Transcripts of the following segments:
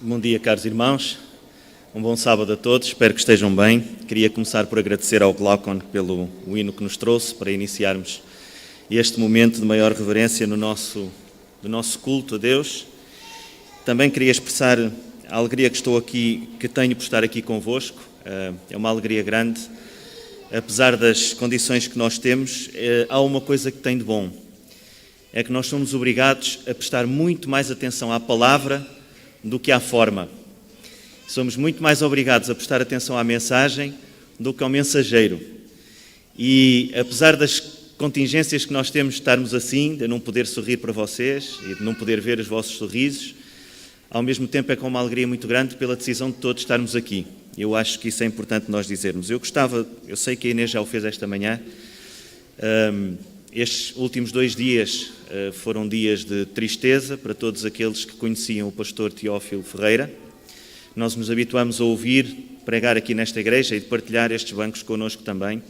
Bom dia, caros irmãos. Um bom sábado a todos. Espero que estejam bem. Queria começar por agradecer ao Glaucon pelo hino que nos trouxe para iniciarmos este momento de maior reverência do nosso culto a Deus. Também queria expressar a alegria que tenho por estar aqui convosco. É uma alegria grande. Apesar das condições que nós temos, há uma coisa que tem de bom. É que nós somos obrigados a prestar muito mais atenção à palavra do que à forma. Somos muito mais obrigados a prestar atenção à mensagem do que ao mensageiro. E apesar das contingências que nós temos de estarmos assim, de não poder sorrir para vocês e de não poder ver os vossos sorrisos, ao mesmo tempo é com uma alegria muito grande pela decisão de todos estarmos aqui. Eu acho que isso é importante nós dizermos. Eu sei que a Inês já o fez esta manhã. Estes últimos 2 dias foram dias de tristeza para todos aqueles que conheciam o pastor Teófilo Ferreira. Nós nos habituamos a ouvir pregar aqui nesta igreja e de partilhar estes bancos connosco também.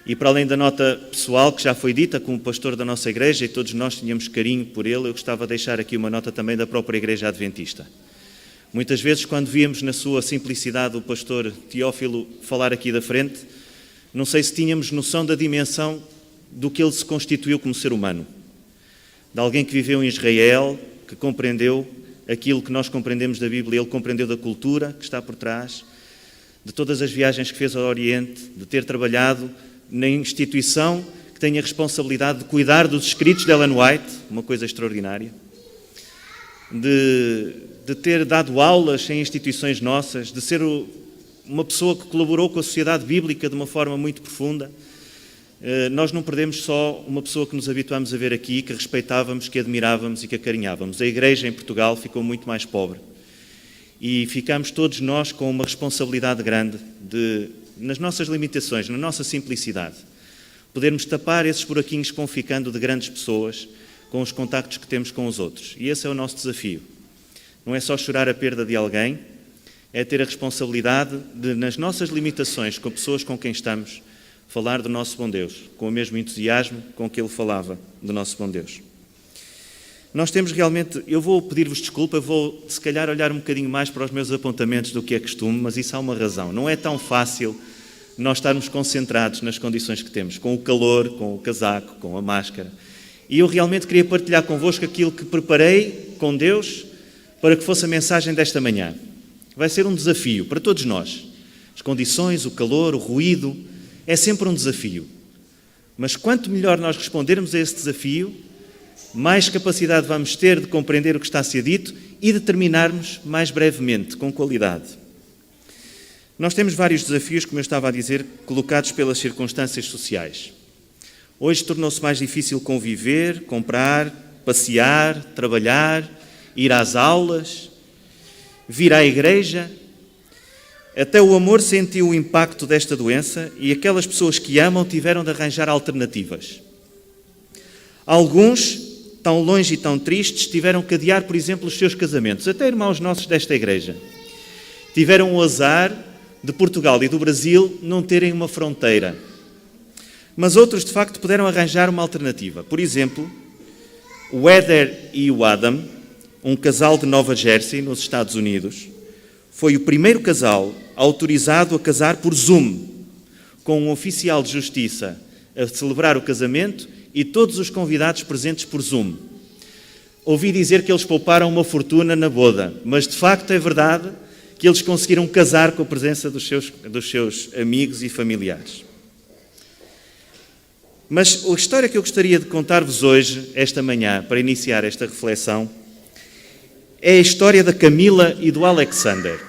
E para além da nota pessoal que já foi dita como pastor da nossa igreja, e todos nós tínhamos carinho por ele, eu gostava de deixar aqui uma nota também da própria Igreja Adventista. Muitas vezes, quando víamos na sua simplicidade o pastor Teófilo falar aqui da frente, não sei se tínhamos noção da dimensão do que ele se constituiu como ser humano. De alguém que viveu em Israel, que compreendeu aquilo que nós compreendemos da Bíblia, ele compreendeu da cultura que está por trás, de todas as viagens que fez ao Oriente, de ter trabalhado na instituição que tem a responsabilidade de cuidar dos escritos de Ellen White, uma coisa extraordinária, de ter dado aulas em instituições nossas, de ser uma pessoa que colaborou com a sociedade bíblica de uma forma muito profunda. Nós não perdemos só uma pessoa que nos habituámos a ver aqui, que respeitávamos, que admirávamos e que acarinhávamos. A Igreja em Portugal ficou muito mais pobre. E ficamos todos nós com uma responsabilidade grande nas nossas limitações, na nossa simplicidade, podermos tapar esses buraquinhos que vão ficando de grandes pessoas com os contactos que temos com os outros. E esse é o nosso desafio. Não é só chorar a perda de alguém, é ter a responsabilidade de, nas nossas limitações, com pessoas com quem estamos, falar do nosso bom Deus, com o mesmo entusiasmo com que ele falava do nosso bom Deus. Nós temos realmente, eu vou pedir-vos desculpa, vou se calhar olhar um bocadinho mais para os meus apontamentos do que é costume, mas isso há uma razão. Não é tão fácil nós estarmos concentrados nas condições que temos, com o calor, com o casaco, com a máscara. E eu realmente queria partilhar convosco aquilo que preparei com Deus para que fosse a mensagem desta manhã. Vai ser um desafio para todos nós. As condições, o calor, o ruído, é sempre um desafio. Mas quanto melhor nós respondermos a esse desafio, mais capacidade vamos ter de compreender o que está a ser dito e de terminarmos mais brevemente, com qualidade. Nós temos vários desafios, como eu estava a dizer, colocados pelas circunstâncias sociais. Hoje tornou-se mais difícil conviver, comprar, passear, trabalhar, ir às aulas, vir à igreja. Até o amor sentiu o impacto desta doença e aquelas pessoas que amam tiveram de arranjar alternativas. Alguns, tão longe e tão tristes, tiveram que adiar, por exemplo, os seus casamentos. Até irmãos nossos desta igreja tiveram o azar de Portugal e do Brasil não terem uma fronteira. Mas outros, de facto, puderam arranjar uma alternativa. Por exemplo, o Heather e o Adam, um casal de Nova Jersey, nos Estados Unidos, foi o primeiro casal autorizado a casar por Zoom, com um oficial de justiça a celebrar o casamento e todos os convidados presentes por Zoom. Ouvi dizer que eles pouparam uma fortuna na boda, mas de facto é verdade que eles conseguiram casar com a presença dos seus amigos e familiares. Mas a história que eu gostaria de contar-vos hoje, esta manhã, para iniciar esta reflexão, é a história da Camila e do Alexander.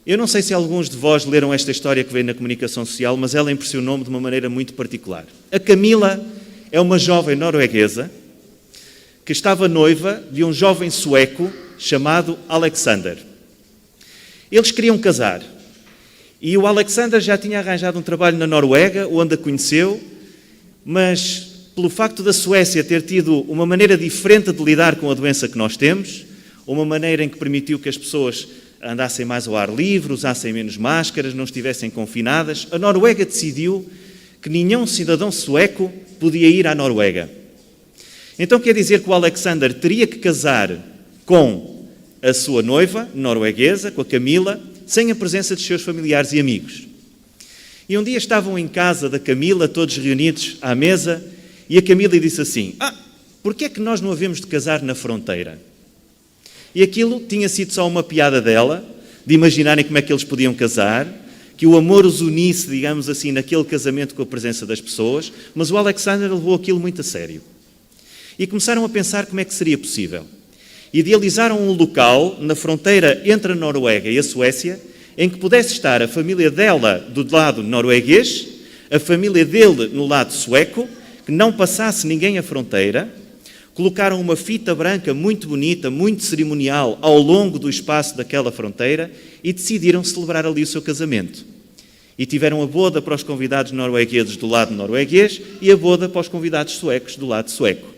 Eu não sei se alguns de vós leram esta história que veio na comunicação social, mas ela impressionou-me de uma maneira muito particular. A Camila é uma jovem norueguesa que estava noiva de um jovem sueco chamado Alexander. Eles queriam casar. E o Alexander já tinha arranjado um trabalho na Noruega, onde a conheceu, mas pelo facto da Suécia ter tido uma maneira diferente de lidar com a doença que nós temos, uma maneira em que permitiu que as pessoas andassem mais ao ar livre, usassem menos máscaras, não estivessem confinadas, a Noruega decidiu que nenhum cidadão sueco podia ir à Noruega. Então quer dizer que o Alexander teria que casar com a sua noiva norueguesa, com a Camila, sem a presença dos seus familiares e amigos. E um dia estavam em casa da Camila, todos reunidos à mesa, e a Camila disse assim: porquê é que nós não havemos de casar na fronteira? E aquilo tinha sido só uma piada dela, de imaginarem como é que eles podiam casar, que o amor os unisse, digamos assim, naquele casamento com a presença das pessoas, mas o Alexander levou aquilo muito a sério. E começaram a pensar como é que seria possível. Idealizaram um local na fronteira entre a Noruega e a Suécia, em que pudesse estar a família dela do lado norueguês, a família dele no lado sueco, que não passasse ninguém a fronteira. Colocaram uma fita branca muito bonita, muito cerimonial, ao longo do espaço daquela fronteira e decidiram celebrar ali o seu casamento. E tiveram a boda para os convidados noruegueses do lado norueguês e a boda para os convidados suecos do lado sueco.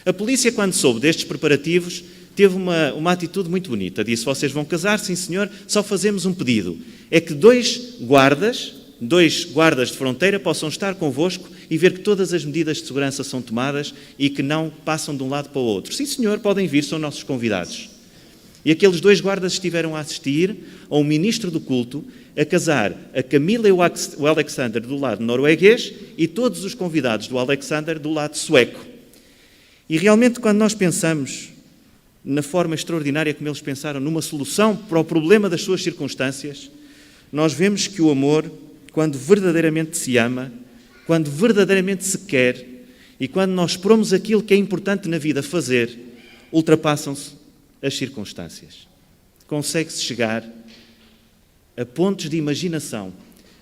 A polícia, quando soube destes preparativos, teve uma atitude muito bonita. Disse: vocês vão casar, sim senhor, só fazemos um pedido. É que dois guardas de fronteira possam estar convosco e ver que todas as medidas de segurança são tomadas e que não passam de um lado para o outro. Sim senhor, podem vir, são nossos convidados. E aqueles dois guardas estiveram a assistir a um ministro do culto a casar a Camila e o Alexander do lado norueguês e todos os convidados do Alexander do lado sueco. E realmente, quando nós pensamos na forma extraordinária como eles pensaram numa solução para o problema das suas circunstâncias, nós vemos que o amor, quando verdadeiramente se ama, quando verdadeiramente se quer e quando nós pormos aquilo que é importante na vida fazer, ultrapassam-se as circunstâncias. Consegue-se chegar a pontos de imaginação,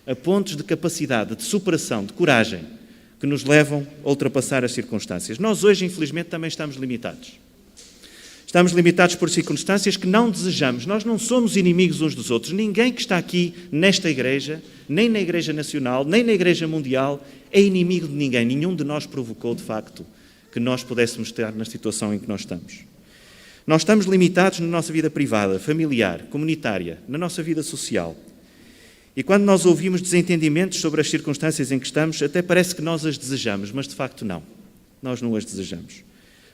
a pontos de capacidade, de superação, de coragem, que nos levam a ultrapassar as circunstâncias. Nós hoje, infelizmente, também estamos limitados. Estamos limitados por circunstâncias que não desejamos. Nós não somos inimigos uns dos outros. Ninguém que está aqui nesta igreja, nem na Igreja Nacional, nem na Igreja Mundial, é inimigo de ninguém. Nenhum de nós provocou, de facto, que nós pudéssemos estar na situação em que nós estamos. Nós estamos limitados na nossa vida privada, familiar, comunitária, na nossa vida social. E quando nós ouvimos desentendimentos sobre as circunstâncias em que estamos, até parece que nós as desejamos, mas de facto não. Nós não as desejamos.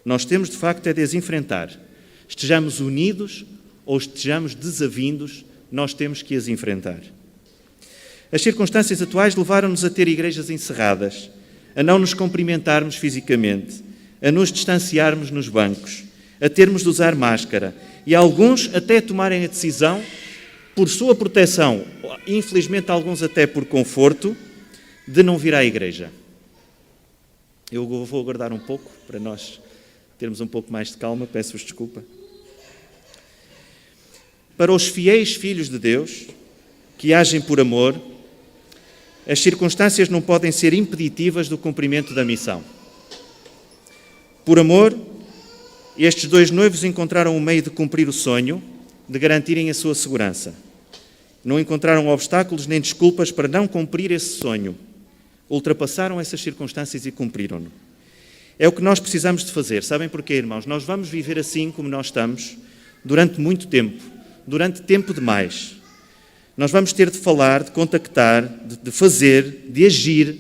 Nós temos, de facto, é de as enfrentar. Estejamos unidos ou estejamos desavindos, nós temos que as enfrentar. As circunstâncias atuais levaram-nos a ter igrejas encerradas, a não nos cumprimentarmos fisicamente, a nos distanciarmos nos bancos, a termos de usar máscara e alguns até tomarem a decisão, por sua proteção, infelizmente alguns até por conforto, de não vir à igreja. Eu vou aguardar um pouco para nós termos um pouco mais de calma, peço-vos desculpa. Para os fiéis filhos de Deus, que agem por amor, as circunstâncias não podem ser impeditivas do cumprimento da missão. Por amor, estes dois noivos encontraram um meio de cumprir o sonho, de garantirem a sua segurança. Não encontraram obstáculos nem desculpas para não cumprir esse sonho. Ultrapassaram essas circunstâncias e cumpriram-no. É o que nós precisamos de fazer. Sabem porquê, irmãos? Nós vamos viver assim como nós estamos durante muito tempo, durante tempo demais. Nós vamos ter de falar, de contactar, de fazer, de agir,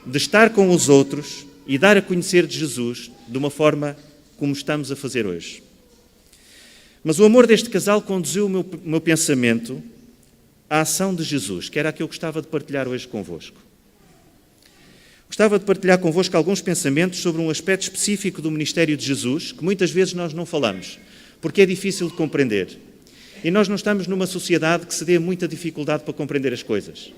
de estar com os outros e dar a conhecer de Jesus de uma forma como estamos a fazer hoje. Mas o amor deste casal conduziu o meu pensamento à ação de Jesus, que era a que eu gostava de partilhar hoje convosco. Gostava de partilhar convosco alguns pensamentos sobre um aspecto específico do ministério de Jesus, que muitas vezes nós não falamos, porque é difícil de compreender. E nós não estamos numa sociedade que se dê muita dificuldade para compreender as coisas.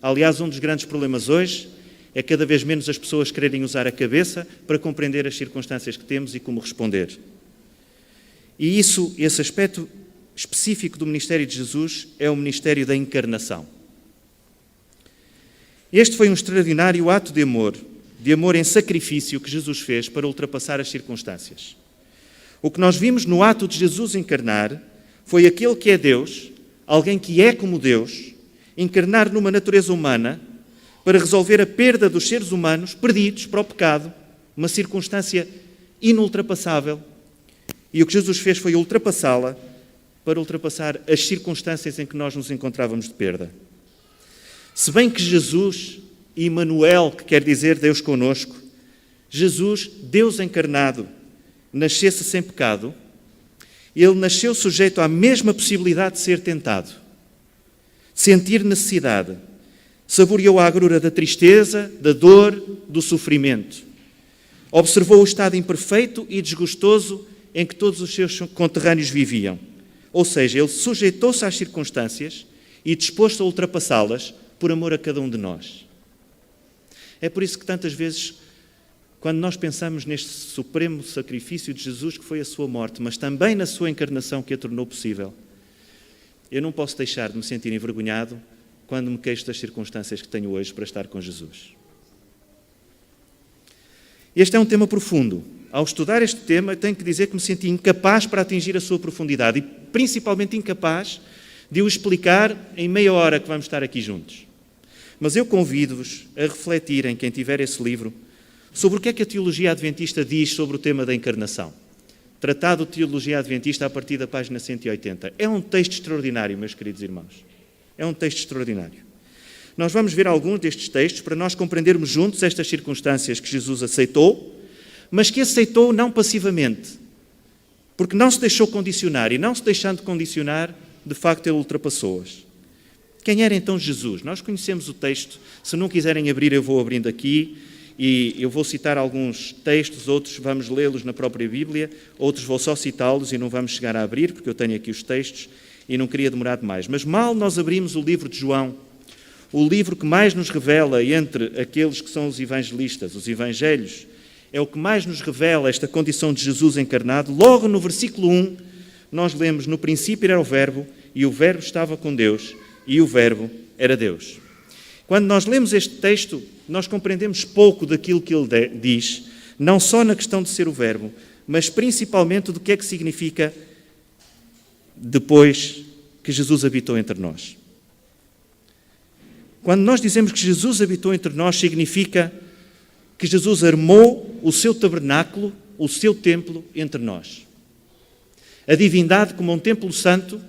Aliás, um dos grandes problemas hoje é cada vez menos as pessoas quererem usar a cabeça para compreender as circunstâncias que temos e como responder. E esse aspecto específico do ministério de Jesus é o ministério da encarnação. Este foi um extraordinário ato de amor em sacrifício que Jesus fez para ultrapassar as circunstâncias. O que nós vimos no ato de Jesus encarnar foi aquele que é Deus, alguém que é como Deus, encarnar numa natureza humana para resolver a perda dos seres humanos perdidos para o pecado, uma circunstância inultrapassável. E o que Jesus fez foi ultrapassá-la para ultrapassar as circunstâncias em que nós nos encontrávamos de perda. Se bem que Jesus, Emmanuel, que quer dizer Deus conosco, Jesus, Deus encarnado, nascesse sem pecado, Ele nasceu sujeito à mesma possibilidade de ser tentado, sentir necessidade. Saboreou a agrura da tristeza, da dor, do sofrimento. Observou o estado imperfeito e desgostoso em que todos os seus conterrâneos viviam. Ou seja, ele sujeitou-se às circunstâncias e disposto a ultrapassá-las por amor a cada um de nós. É por isso que tantas vezes, quando nós pensamos neste supremo sacrifício de Jesus, que foi a sua morte, mas também na sua encarnação que a tornou possível, eu não posso deixar de me sentir envergonhado quando me queixo das circunstâncias que tenho hoje para estar com Jesus. Este é um tema profundo. Ao estudar este tema, tenho que dizer que me senti incapaz para atingir a sua profundidade e principalmente incapaz de o explicar em meia hora que vamos estar aqui juntos. Mas eu convido-vos a refletirem, quem tiver esse livro, sobre o que é que a teologia adventista diz sobre o tema da encarnação. Tratado de Teologia Adventista a partir da página 180. É um texto extraordinário, meus queridos irmãos. É um texto extraordinário. Nós vamos ver alguns destes textos para nós compreendermos juntos estas circunstâncias que Jesus aceitou, mas que aceitou não passivamente, porque não se deixou condicionar, e não se deixando condicionar, de facto ele ultrapassou-as. Quem era então Jesus? Nós conhecemos o texto. Se não quiserem abrir, eu vou abrindo aqui. E eu vou citar alguns textos, outros vamos lê-los na própria Bíblia, outros vou só citá-los e não vamos chegar a abrir, porque eu tenho aqui os textos e não queria demorar demais. Mas mal nós abrimos o livro de João, o livro que mais nos revela entre aqueles que são os evangelistas, os evangelhos, é o que mais nos revela esta condição de Jesus encarnado. Logo no versículo 1, nós lemos: no princípio era o Verbo, e o Verbo estava com Deus, e o Verbo era Deus. Quando nós lemos este texto, nós compreendemos pouco daquilo que ele diz, não só na questão de ser o Verbo, mas principalmente do que é que significa depois que Jesus habitou entre nós. Quando nós dizemos que Jesus habitou entre nós, significa que Jesus armou o seu tabernáculo, o seu templo entre nós. A divindade, como um templo santo,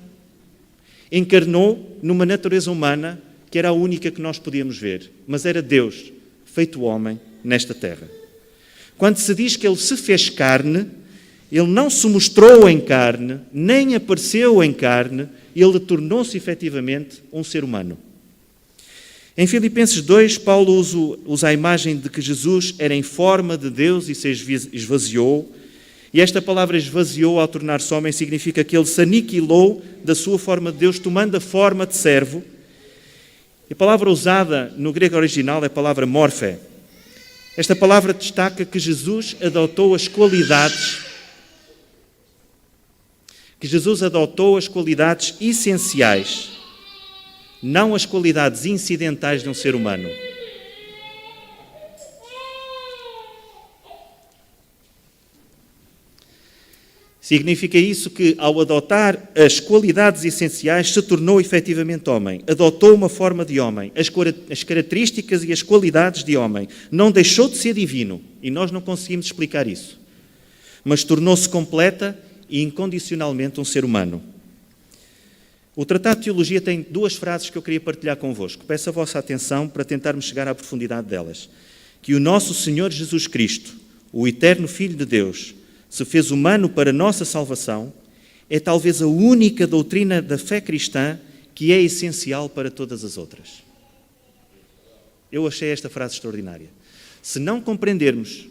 encarnou numa natureza humana que era a única que nós podíamos ver, mas era Deus, feito homem, nesta terra. Quando se diz que ele se fez carne, ele não se mostrou em carne, nem apareceu em carne, ele tornou-se efetivamente um ser humano. Em Filipenses 2, Paulo usa a imagem de que Jesus era em forma de Deus e se esvaziou, e esta palavra esvaziou ao tornar-se homem significa que ele se aniquilou da sua forma de Deus, tomando a forma de servo. A palavra usada no grego original é a palavra morfé. Esta palavra destaca que Jesus adotou as qualidades essenciais, não as qualidades incidentais de um ser humano. Significa isso que, ao adotar as qualidades essenciais, se tornou efetivamente homem. Adotou uma forma de homem, as características e as qualidades de homem. Não deixou de ser divino, e nós não conseguimos explicar isso. Mas tornou-se completa e incondicionalmente um ser humano. O Tratado de Teologia tem duas frases que eu queria partilhar convosco. Peço a vossa atenção para tentarmos chegar à profundidade delas. Que o nosso Senhor Jesus Cristo, o eterno Filho de Deus, se fez humano para a nossa salvação, é talvez a única doutrina da fé cristã que é essencial para todas as outras. Eu achei esta frase extraordinária. Se não compreendermos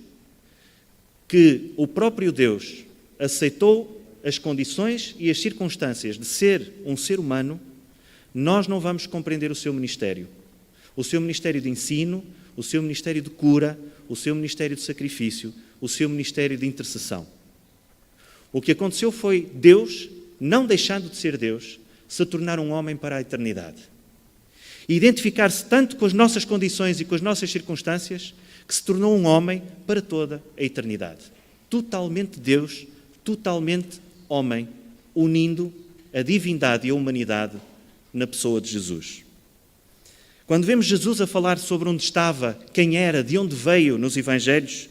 que o próprio Deus aceitou as condições e as circunstâncias de ser um ser humano, nós não vamos compreender o seu ministério. O seu ministério de ensino, o seu ministério de cura, o seu ministério de sacrifício, o seu ministério de intercessão. O que aconteceu foi Deus, não deixando de ser Deus, se tornar um homem para a eternidade. E identificar-se tanto com as nossas condições e com as nossas circunstâncias, que se tornou um homem para toda a eternidade. Totalmente Deus, totalmente homem, unindo a divindade e a humanidade na pessoa de Jesus. Quando vemos Jesus a falar sobre onde estava, quem era, de onde veio nos Evangelhos,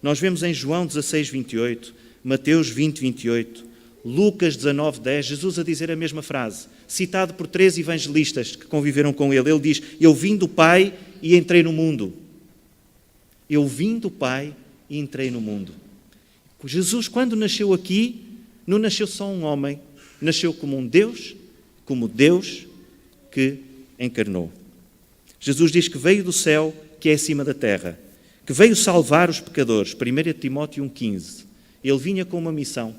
nós vemos em João 16, 28, Mateus 20, 28, Lucas 19, 10, Jesus a dizer a mesma frase, citado por 3 evangelistas que conviveram com ele. Ele diz: eu vim do Pai e entrei no mundo. Eu vim do Pai e entrei no mundo. Jesus, quando nasceu aqui, Não nasceu só um homem, nasceu como Deus que encarnou. Jesus diz que veio do céu, que é acima da terra, que veio salvar os pecadores. 1 Timóteo 1,15. Ele vinha com uma missão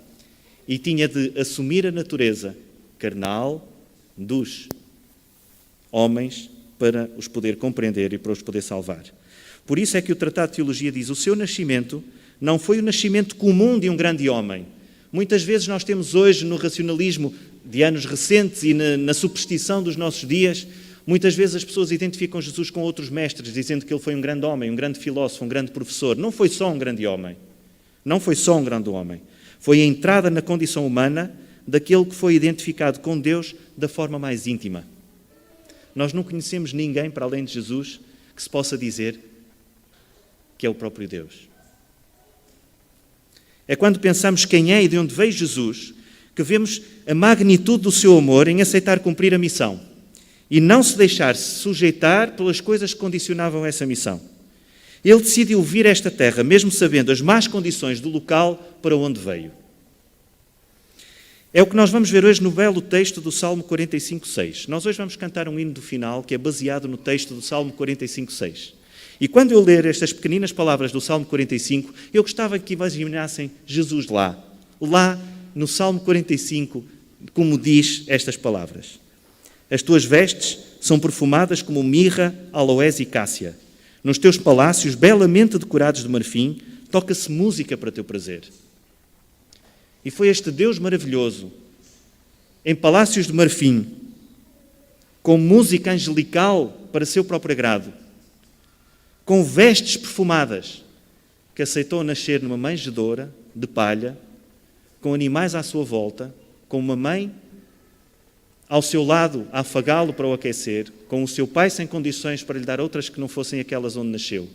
e tinha de assumir a natureza carnal dos homens para os poder compreender e para os poder salvar. Por isso é que o Tratado de Teologia diz: o seu nascimento não foi o nascimento comum de um grande homem. Muitas vezes nós temos hoje, no racionalismo de anos recentes e na superstição dos nossos dias, muitas vezes as pessoas identificam Jesus com outros mestres, dizendo que ele foi um grande homem, um grande filósofo, um grande professor. Não foi só um grande homem. Não foi só um grande homem. Foi a entrada na condição humana daquele que foi identificado com Deus da forma mais íntima. Nós não conhecemos ninguém, para além de Jesus, que se possa dizer que é o próprio Deus. É quando pensamos quem é e de onde veio Jesus, que vemos a magnitude do seu amor em aceitar cumprir a missão e não se deixar sujeitar pelas coisas que condicionavam essa missão. Ele decidiu vir a esta terra, mesmo sabendo as más condições do local para onde veio. É o que nós vamos ver hoje no belo texto do Salmo 45,6. Nós hoje vamos cantar um hino do final que é baseado no texto do Salmo 45,6. E quando eu ler estas pequeninas palavras do Salmo 45, eu gostava que imaginassem Jesus lá no Salmo 45, como diz estas palavras. As tuas vestes são perfumadas como mirra, aloés e cássia. Nos teus palácios, belamente decorados de marfim, toca-se música para teu prazer. E foi este Deus maravilhoso, em palácios de marfim, com música angelical para seu próprio agrado, com vestes perfumadas, que aceitou nascer numa manjedoura de palha, com animais à sua volta, com uma mãe ao seu lado a afagá-lo para o aquecer, com o seu pai sem condições para lhe dar outras que não fossem aquelas onde nasceu,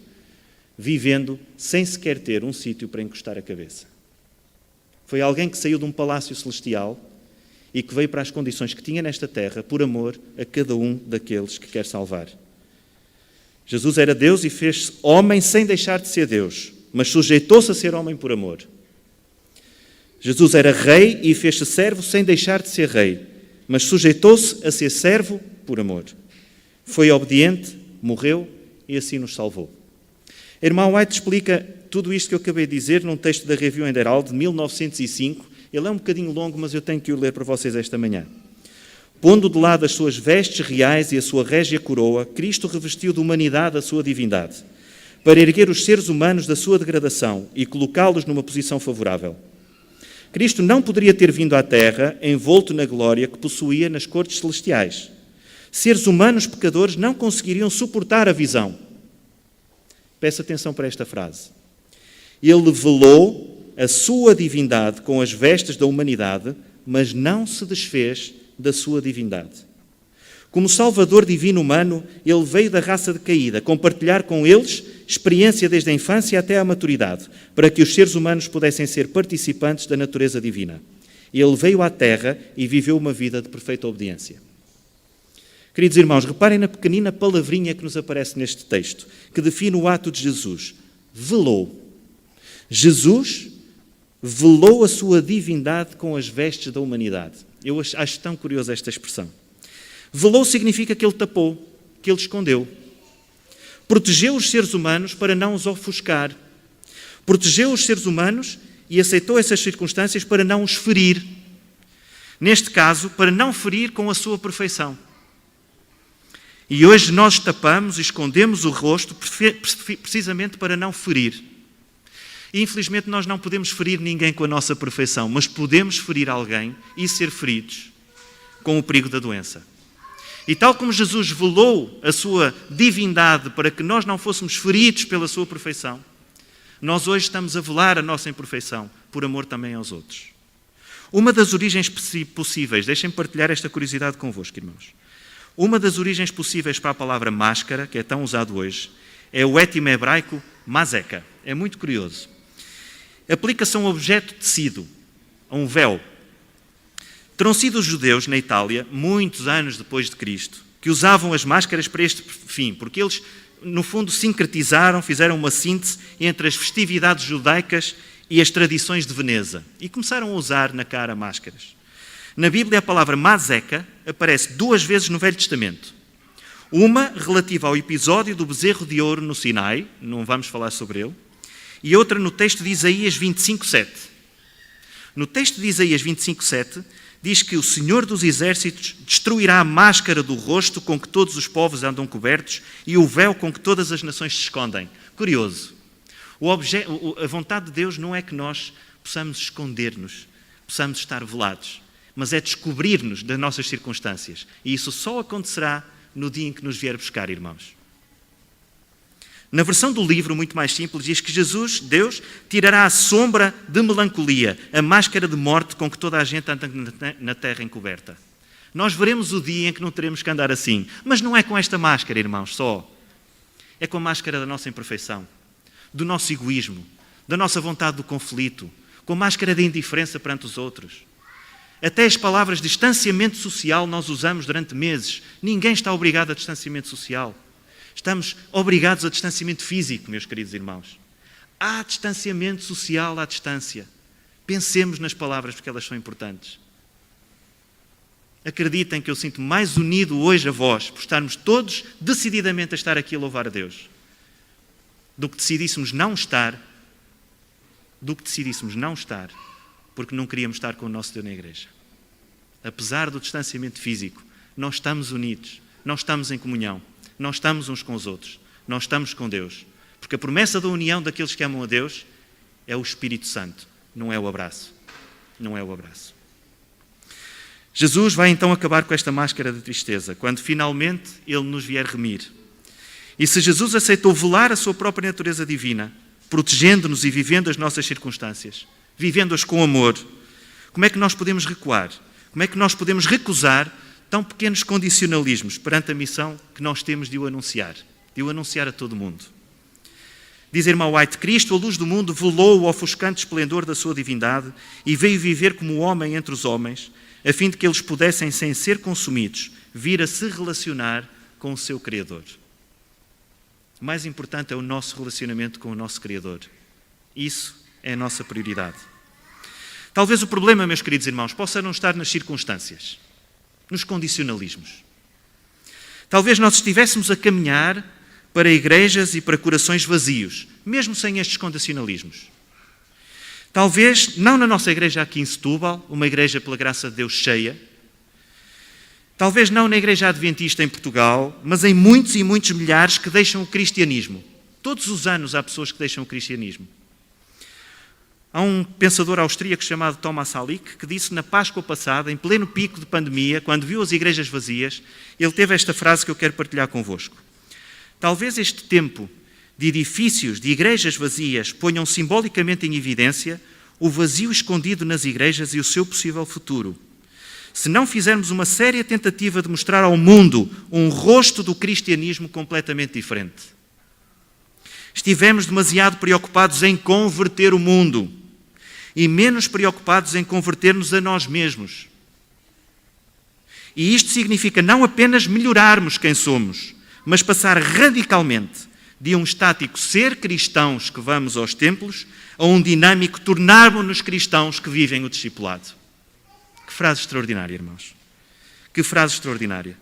vivendo sem sequer ter um sítio para encostar a cabeça. Foi alguém que saiu de um palácio celestial e que veio para as condições que tinha nesta terra por amor a cada um daqueles que quer salvar. Jesus era Deus e fez-se homem sem deixar de ser Deus, mas sujeitou-se a ser homem por amor. Jesus era rei e fez-se servo sem deixar de ser rei, mas sujeitou-se a ser servo por amor. Foi obediente, morreu e assim nos salvou. A irmã White explica tudo isto que eu acabei de dizer num texto da Review and Herald de 1905. Ele é um bocadinho longo, mas eu tenho que o ler para vocês esta manhã. Pondo de lado as suas vestes reais e a sua régia coroa, Cristo revestiu de humanidade a sua divindade, para erguer os seres humanos da sua degradação e colocá-los numa posição favorável. Cristo não poderia ter vindo à Terra envolto na glória que possuía nas cortes celestiais. Seres humanos pecadores não conseguiriam suportar a visão. Peço atenção para esta frase. Ele velou a sua divindade com as vestes da humanidade, mas não se desfez da sua divindade. Como Salvador divino humano, ele veio da raça decaída, compartilhar com eles experiência desde a infância até à maturidade, para que os seres humanos pudessem ser participantes da natureza divina. Ele veio à Terra e viveu uma vida de perfeita obediência. Queridos irmãos, reparem na pequenina palavrinha que nos aparece neste texto, que define o ato de Jesus. Velou. Jesus velou a sua divindade com as vestes da humanidade. Eu acho tão curiosa esta expressão. Velou significa que ele tapou, que ele escondeu. Protegeu os seres humanos para não os ofuscar. Protegeu os seres humanos e aceitou essas circunstâncias para não os ferir. Neste caso, para não ferir com a sua perfeição. E hoje nós tapamos e escondemos o rosto precisamente para não ferir. E infelizmente nós não podemos ferir ninguém com a nossa perfeição, mas podemos ferir alguém e ser feridos com o perigo da doença. E tal como Jesus velou a sua divindade para que nós não fôssemos feridos pela sua perfeição, nós hoje estamos a velar a nossa imperfeição por amor também aos outros. Uma das origens possíveis, deixem-me partilhar esta curiosidade convosco, irmãos. Uma das origens possíveis para a palavra máscara, que é tão usado hoje, é o étimo hebraico mazeca. É muito curioso. Aplica-se a um objeto de tecido, a um véu. Terão sido os judeus na Itália, muitos anos depois de Cristo, que usavam as máscaras para este fim, porque eles, no fundo, sincretizaram, fizeram uma síntese entre as festividades judaicas e as tradições de Veneza e começaram a usar na cara máscaras. Na Bíblia, a palavra mazeca aparece 2 vezes no Velho Testamento. Uma relativa ao episódio do bezerro de ouro no Sinai, não vamos falar sobre ele, e outra no texto de Isaías 25:7. No texto de Isaías 25:7 diz que o Senhor dos Exércitos destruirá a máscara do rosto com que todos os povos andam cobertos e o véu com que todas as nações se escondem. Curioso. A vontade de Deus não é que nós possamos esconder-nos, possamos estar velados, mas é descobrir-nos das nossas circunstâncias. E isso só acontecerá no dia em que nos vier buscar, irmãos. Na versão do livro, muito mais simples, diz que Jesus, Deus, tirará a sombra de melancolia, a máscara de morte com que toda a gente anda na terra encoberta. Nós veremos o dia em que não teremos que andar assim. Mas não é com esta máscara, irmãos, só. É com a máscara da nossa imperfeição, do nosso egoísmo, da nossa vontade do conflito, com a máscara da indiferença perante os outros. Até as palavras distanciamento social nós usamos durante meses. Ninguém está obrigado a distanciamento social. Estamos obrigados a distanciamento físico, meus queridos irmãos. Há distanciamento social à distância. Pensemos nas palavras porque elas são importantes. Acreditem que eu sinto mais unido hoje a vós por estarmos todos decididamente a estar aqui a louvar a Deus do que decidíssemos não estar porque não queríamos estar com o nosso Deus na igreja. Apesar do distanciamento físico, nós estamos unidos, nós estamos em comunhão, nós estamos uns com os outros, nós estamos com Deus. Porque a promessa da união daqueles que amam a Deus é o Espírito Santo, não é o abraço. Não é o abraço. Jesus vai então acabar com esta máscara de tristeza, quando finalmente Ele nos vier remir. E se Jesus aceitou velar a sua própria natureza divina, protegendo-nos e vivendo as nossas circunstâncias, vivendo-as com amor, como é que nós podemos recuar? Como é que nós podemos recusar tão pequenos condicionalismos perante a missão que nós temos de o anunciar a todo mundo? Diz a irmã White, Cristo, a luz do mundo, velou o ofuscante esplendor da sua divindade e veio viver como homem entre os homens, a fim de que eles pudessem, sem ser consumidos, vir a se relacionar com o seu Criador. O mais importante é o nosso relacionamento com o nosso Criador. Isso é a nossa prioridade. Talvez o problema, meus queridos irmãos, possa não estar nas circunstâncias, nos condicionalismos. Talvez nós estivéssemos a caminhar para igrejas e para corações vazios, mesmo sem estes condicionalismos. Talvez, não na nossa igreja aqui em Setúbal, uma igreja pela graça de Deus cheia, talvez não na igreja adventista em Portugal, mas em muitos e muitos milhares que deixam o cristianismo. Todos os anos há pessoas que deixam o cristianismo. Há um pensador austríaco chamado Thomas Halick que disse na Páscoa passada, em pleno pico de pandemia, quando viu as igrejas vazias, ele teve esta frase que eu quero partilhar convosco. Talvez este tempo de edifícios, de igrejas vazias, ponham simbolicamente em evidência o vazio escondido nas igrejas e o seu possível futuro. Se não fizermos uma séria tentativa de mostrar ao mundo um rosto do cristianismo completamente diferente. Estivemos demasiado preocupados em converter o mundo e menos preocupados em converter-nos a nós mesmos. E isto significa não apenas melhorarmos quem somos, mas passar radicalmente de um estático ser cristãos que vamos aos templos a um dinâmico tornarmos-nos cristãos que vivem o discipulado. Que frase extraordinária, irmãos. Que frase extraordinária.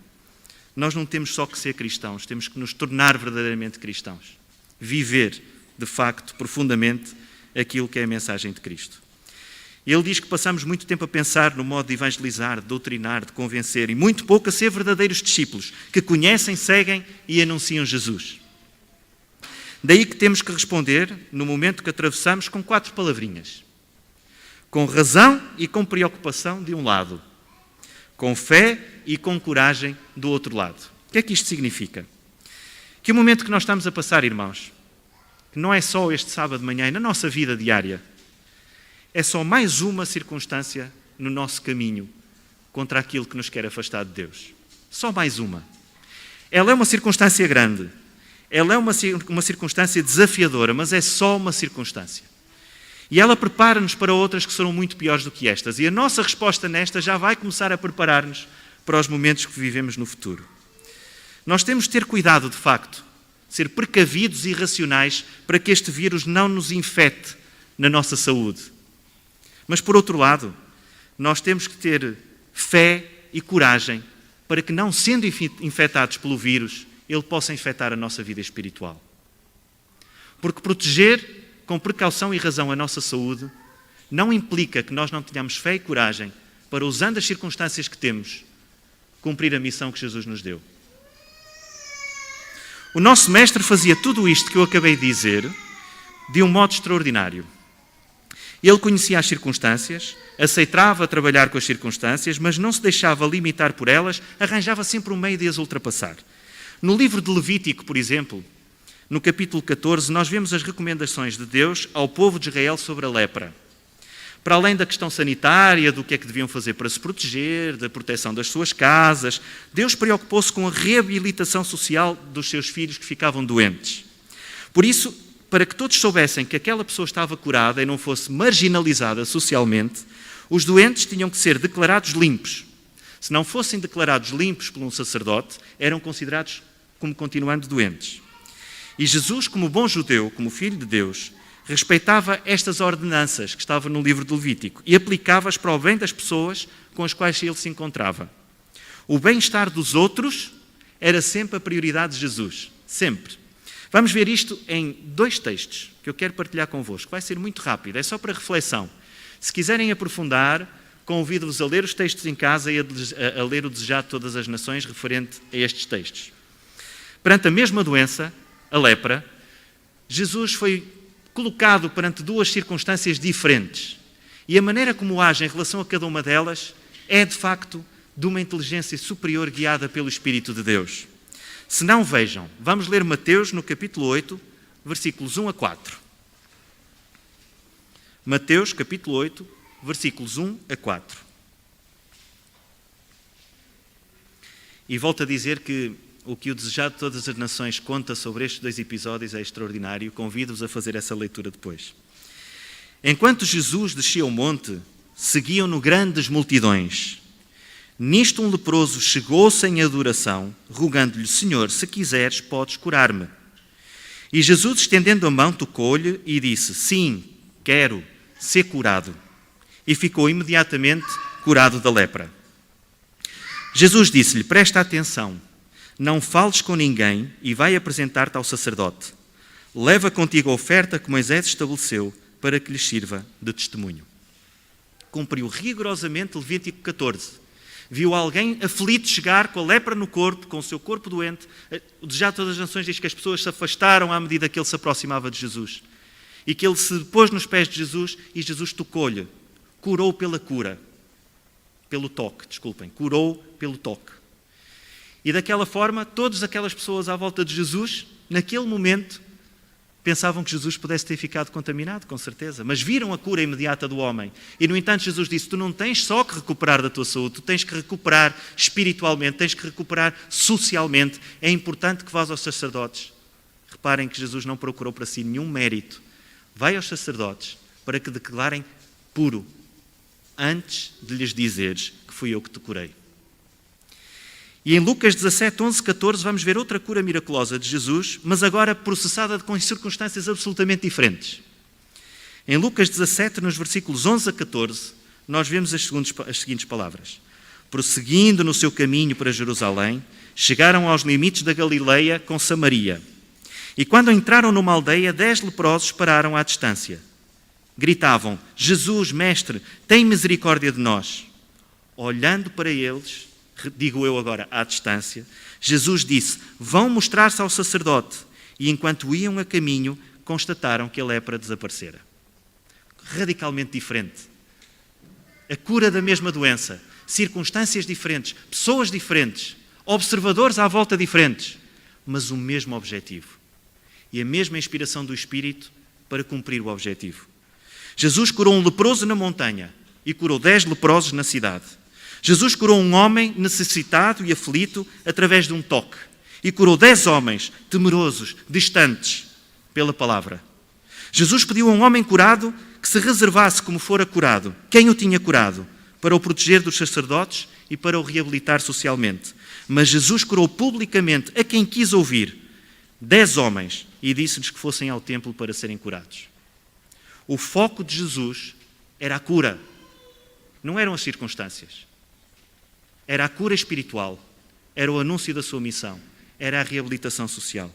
Nós não temos só que ser cristãos, temos que nos tornar verdadeiramente cristãos. Viver, de facto, profundamente aquilo que é a mensagem de Cristo. Ele diz que passamos muito tempo a pensar no modo de evangelizar, de doutrinar, de convencer, e muito pouco a ser verdadeiros discípulos, que conhecem, seguem e anunciam Jesus. Daí que temos que responder, no momento que atravessamos, com 4 palavrinhas. Com razão e com preocupação de um lado. Com fé e com coragem do outro lado. O que é que isto significa? Que o momento que nós estamos a passar, irmãos, que não é só este sábado de manhã, na nossa vida diária, é só mais uma circunstância no nosso caminho contra aquilo que nos quer afastar de Deus. Só mais uma. Ela é uma circunstância grande. Ela é uma circunstância desafiadora, mas é só uma circunstância. E ela prepara-nos para outras que serão muito piores do que estas. E a nossa resposta nesta já vai começar a preparar-nos para os momentos que vivemos no futuro. Nós temos de ter cuidado, de facto, ser precavidos e racionais para que este vírus não nos infete na nossa saúde. Mas, por outro lado, nós temos que ter fé e coragem para que, não sendo infectados pelo vírus, ele possa infectar a nossa vida espiritual. Porque proteger com precaução e razão a nossa saúde não implica que nós não tenhamos fé e coragem para, usando as circunstâncias que temos, cumprir a missão que Jesus nos deu. O nosso mestre fazia tudo isto que eu acabei de dizer de um modo extraordinário. Ele conhecia as circunstâncias, aceitava trabalhar com as circunstâncias, mas não se deixava limitar por elas, arranjava sempre um meio de as ultrapassar. No livro de Levítico, por exemplo, no capítulo 14, nós vemos as recomendações de Deus ao povo de Israel sobre a lepra. Para além da questão sanitária, do que é que deviam fazer para se proteger, da proteção das suas casas, Deus preocupou-se com a reabilitação social dos seus filhos que ficavam doentes. Por isso, para que todos soubessem que aquela pessoa estava curada e não fosse marginalizada socialmente, os doentes tinham que ser declarados limpos. Se não fossem declarados limpos por um sacerdote, eram considerados como continuando doentes. E Jesus, como bom judeu, como filho de Deus, respeitava estas ordenanças que estavam no livro de Levítico e aplicava-as para o bem das pessoas com as quais ele se encontrava. O bem-estar dos outros era sempre a prioridade de Jesus, sempre. Vamos ver isto em 2 textos que eu quero partilhar convosco. Vai ser muito rápido, é só para reflexão. Se quiserem aprofundar, convido-vos a ler os textos em casa e a ler o Desejado de Todas as Nações referente a estes textos. Perante a mesma doença, a lepra, Jesus foi colocado perante 2 circunstâncias diferentes. E a maneira como age em relação a cada uma delas é, de facto, de uma inteligência superior guiada pelo Espírito de Deus. Se não, vejam, vamos ler Mateus no capítulo 8, versículos 1 a 4. Mateus, capítulo 8, versículos 1 a 4. E volto a dizer que o que o Desejado de Todas as Nações conta sobre estes 2 episódios é extraordinário. Convido-vos a fazer essa leitura depois. Enquanto Jesus descia o monte, seguiam-no grandes multidões. Nisto um leproso chegou-se em adoração, rogando-lhe: Senhor, se quiseres, podes curar-me. E Jesus, estendendo a mão, tocou-lhe e disse: Sim, quero ser curado. E ficou imediatamente curado da lepra. Jesus disse-lhe: Presta atenção, não fales com ninguém e vai apresentar-te ao sacerdote. Leva contigo a oferta que Moisés estabeleceu para que lhes sirva de testemunho. Cumpriu rigorosamente Levítico 14. Viu alguém aflito chegar com a lepra no corpo, com o seu corpo doente. O Desejado de Todas as Nações diz que as pessoas se afastaram à medida que ele se aproximava de Jesus. E que ele se pôs nos pés de Jesus e Jesus tocou-lhe. Curou pelo toque. Curou pelo toque. E daquela forma, todas aquelas pessoas à volta de Jesus, naquele momento, pensavam que Jesus pudesse ter ficado contaminado, com certeza. Mas viram a cura imediata do homem. E, no entanto, Jesus disse: tu não tens só que recuperar da tua saúde, tu tens que recuperar espiritualmente, tens que recuperar socialmente. É importante que vás aos sacerdotes. Reparem que Jesus não procurou para si nenhum mérito. Vai aos sacerdotes para que declarem puro, antes de lhes dizeres que fui eu que te curei. E em Lucas 17, 11, 14, vamos ver outra cura miraculosa de Jesus, mas agora processada com circunstâncias absolutamente diferentes. Em Lucas 17, nos versículos 11 a 14, nós vemos as seguintes palavras. Prosseguindo no seu caminho para Jerusalém, chegaram aos limites da Galileia com Samaria. E quando entraram numa aldeia, 10 leprosos pararam à distância. Gritavam: Jesus, mestre, tem misericórdia de nós. Olhando para eles, digo eu agora, à distância, Jesus disse: vão mostrar-se ao sacerdote. E enquanto iam a caminho, constataram que a lepra desaparecera. Radicalmente diferente. A cura da mesma doença, circunstâncias diferentes, pessoas diferentes, observadores à volta diferentes, mas o mesmo objetivo. E a mesma inspiração do Espírito para cumprir o objetivo. Jesus curou um leproso na montanha e curou 10 leprosos na cidade. Jesus curou um homem necessitado e aflito através de um toque. E curou 10 homens temerosos, distantes, pela palavra. Jesus pediu a um homem curado que se reservasse como fora curado. Quem o tinha curado? Para o proteger dos sacerdotes e para o reabilitar socialmente. Mas Jesus curou publicamente a quem quis ouvir 10 homens e disse-lhes que fossem ao templo para serem curados. O foco de Jesus era a cura, não eram as circunstâncias. Era a cura espiritual, era o anúncio da sua missão, era a reabilitação social.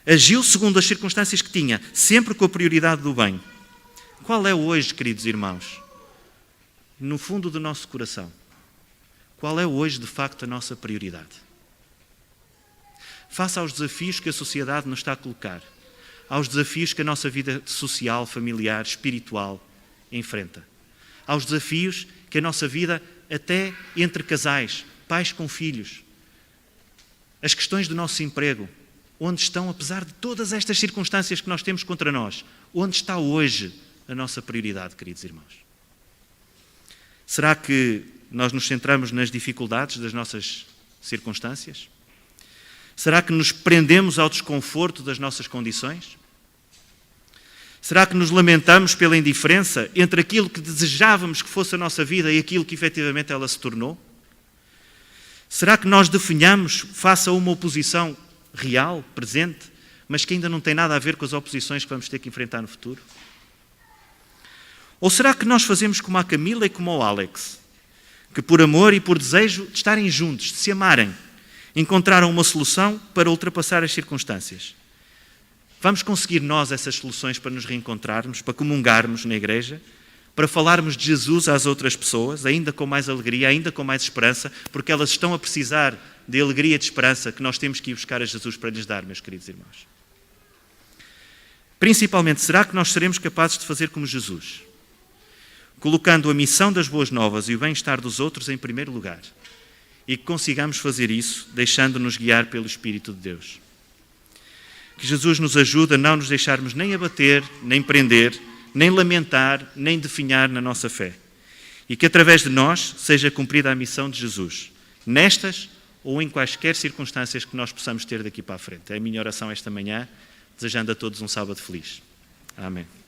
Agiu segundo as circunstâncias que tinha, sempre com a prioridade do bem. Qual é hoje, queridos irmãos, no fundo do nosso coração, qual é hoje de facto a nossa prioridade? Face aos desafios que a sociedade nos está a colocar, aos desafios que a nossa vida social, familiar, espiritual enfrenta, aos desafios que a nossa vida até entre casais, pais com filhos, as questões do nosso emprego, onde estão, apesar de todas estas circunstâncias que nós temos contra nós, onde está hoje a nossa prioridade, queridos irmãos? Será que nós nos centramos nas dificuldades das nossas circunstâncias? Será que nos prendemos ao desconforto das nossas condições? Será que nos lamentamos pela indiferença entre aquilo que desejávamos que fosse a nossa vida e aquilo que efetivamente ela se tornou? Será que nós definhamos face a uma oposição real, presente, mas que ainda não tem nada a ver com as oposições que vamos ter que enfrentar no futuro? Ou será que nós fazemos como a Camila e como o Alex, que por amor e por desejo de estarem juntos, de se amarem, encontraram uma solução para ultrapassar as circunstâncias? Vamos conseguir nós essas soluções para nos reencontrarmos, para comungarmos na igreja, para falarmos de Jesus às outras pessoas, ainda com mais alegria, ainda com mais esperança, porque elas estão a precisar de alegria e de esperança que nós temos que ir buscar a Jesus para lhes dar, meus queridos irmãos. Principalmente, será que nós seremos capazes de fazer como Jesus, colocando a missão das boas novas e o bem-estar dos outros em primeiro lugar, e que consigamos fazer isso deixando-nos guiar pelo Espírito de Deus? Que Jesus nos ajude a não nos deixarmos nem abater, nem prender, nem lamentar, nem definhar na nossa fé. E que através de nós seja cumprida a missão de Jesus, nestas ou em quaisquer circunstâncias que nós possamos ter daqui para a frente. É a minha oração esta manhã, desejando a todos um sábado feliz. Amém.